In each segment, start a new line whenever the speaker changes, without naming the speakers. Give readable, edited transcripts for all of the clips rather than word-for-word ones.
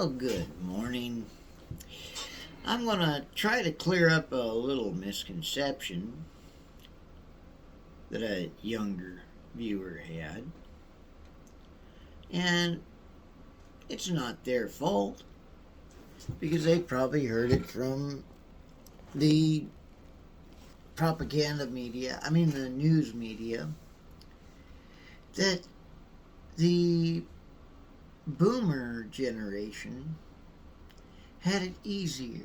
Well, good morning. I'm going to try to clear up a little misconception that a younger viewer had. And it's not their fault because they probably heard it from the propaganda media, the news media, that the boomer generation had it easier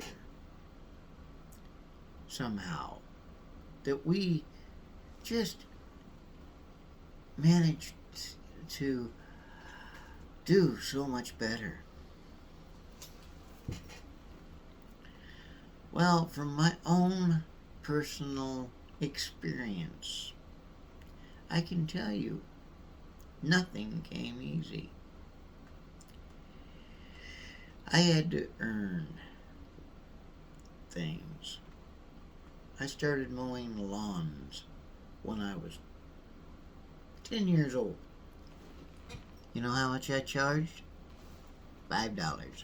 somehow. That we just managed to do so much better. Well, from my own personal experience, I can tell you nothing came easy. I had to earn things. I started mowing lawns when I was 10 years old. You know how much I charged? $5.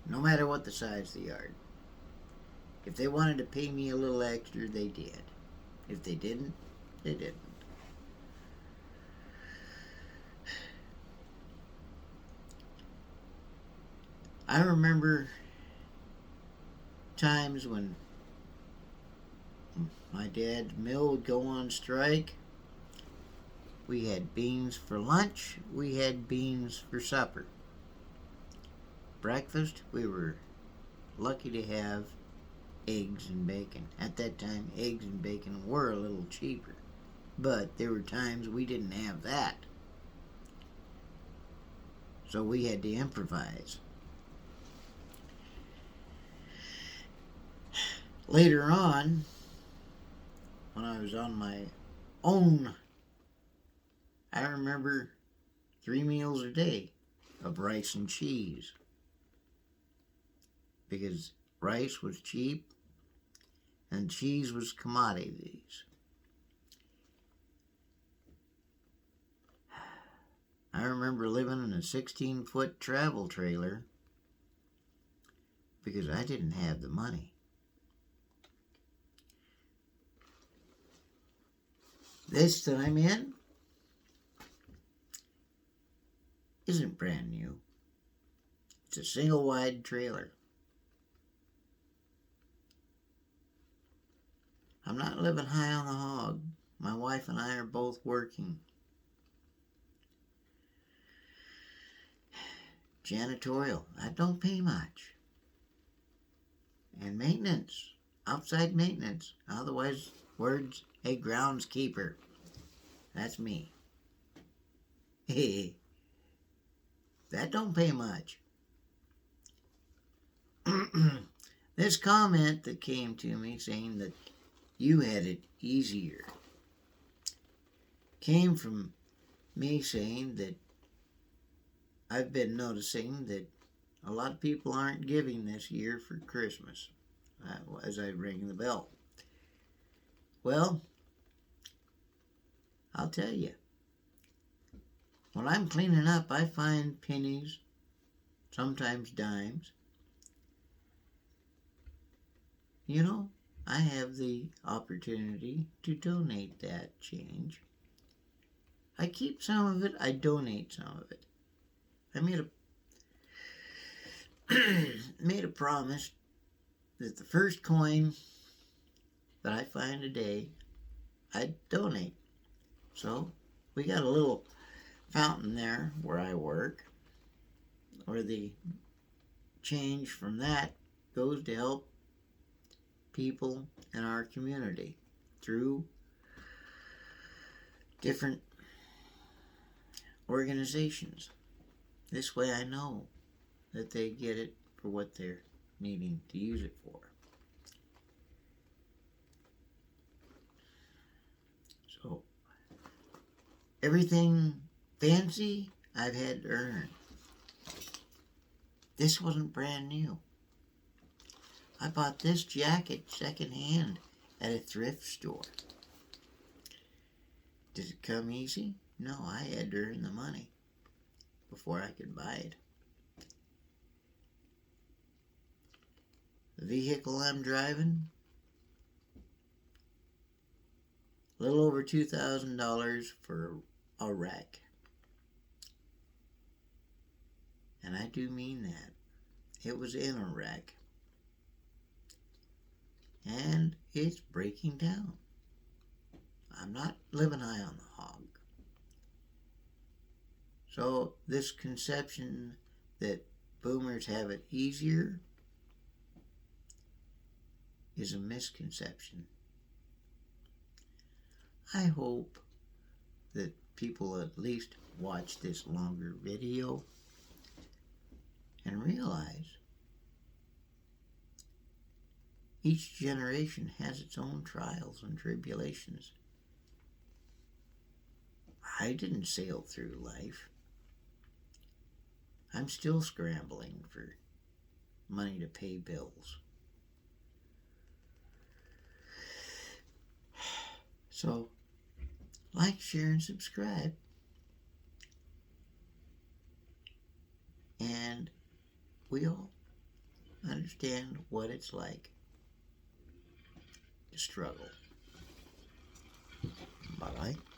No matter what the size of the yard. If they wanted to pay me a little extra, they did. If they didn't, they didn't. I remember times when my dad's mill would go on strike. We had beans for lunch. We had beans for supper. Breakfast, we were lucky to have eggs and bacon. At that time, eggs and bacon were a little cheaper. But there were times we didn't have that. So we had to improvise. Later on, when I was on my own, I remember 3 meals a day of rice and cheese. Because rice was cheap and cheese was commodities. I remember living in a 16-foot travel trailer because I didn't have the money. This that I'm in isn't brand new. It's a single wide trailer. I'm not living high on the hog. My wife and I are both working. Janitorial, that don't pay much. And maintenance, outside maintenance, otherwise words, hey, groundskeeper. That's me. Hey, that don't pay much. This comment that came to me saying that you had it easier came from me saying that I've been noticing that a lot of people aren't giving this year for Christmas as I ring the bell. Well, I'll tell you. When I'm cleaning up, I find pennies, sometimes dimes. You know, I have the opportunity to donate that change. I keep some of it, I donate some of it. I made a promise that the first coin that I find today, I'd donate. So we got a little fountain there where I work, where the change from that goes to help people in our community through different organizations. This way I know that they get it for what they're needing to use it for. So, everything fancy I've had to earn. This wasn't brand new. I bought this jacket secondhand at a thrift store. Did it come easy? No, I had to earn the money before I could buy it. The vehicle I'm driving, a little over $2,000 for a wreck. And I do mean that. It was in a wreck. And it's breaking down. I'm not living high on the hog. So this conception that boomers have it easier is a misconception. I hope that people at least watch this longer video and realize each generation has its own trials and tribulations. I didn't sail through life. I'm still scrambling for money to pay bills. So, like, share, and subscribe. And we'll understand what it's like to struggle. Bye-bye.